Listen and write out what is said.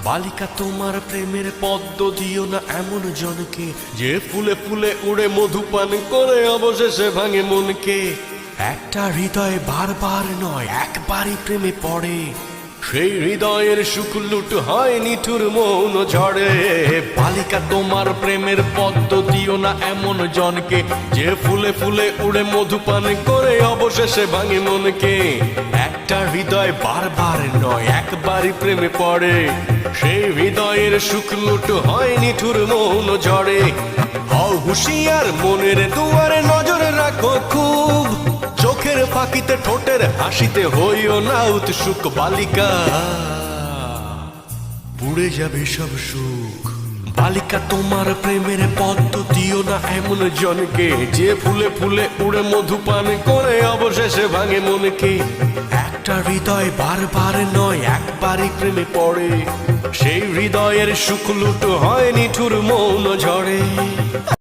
বালিকা তোমার প্রেমের পদ্ম দিও না এমন জনকে, যে ফুলে ফুলে উড়ে মধুপান করে অবশেষে ভাঙে মনকে। একটা হৃদয় বারবার নয় একবারই প্রেমে পড়ে, সেই হৃদয়ের সুখ লুট হয় নিঠুর মৌন ঝড়ে। বালিকা তোমার প্রেমের পদ্ম দিও না এমন জনকে, যে ফুলে ফুলে উড়ে মধুপান করে অবশেষে ভাঙে মনকে। একটা হৃদয় বারবার নয় একবারই প্রেমে পড়ে, সেই হৃদয়ের সুখ লুট হয় নিঠুর মৌন ঝড়ে। হও হুঁশিয়ার মনের দুয়ারে নজর রাখো খুব, চোখের ফাঁকিতে ঠোঁটের হাসিতে হইও না উৎসুক। বালিকা পুড়ে যাবে সব সুখ। বালিকা তোমার প্রেমের পদ্ম দিও না এমন জনকে, যে ফুলে ফুলে উড়ে মধুপান করে অবশেষে ভাঙে মনকে। একটা হৃদয় বারবার নয় একবারই প্রেমে পড়ে, সেই হৃদয়ের সুখ লুট হয় নিঠুর মৌন ঝড়ে।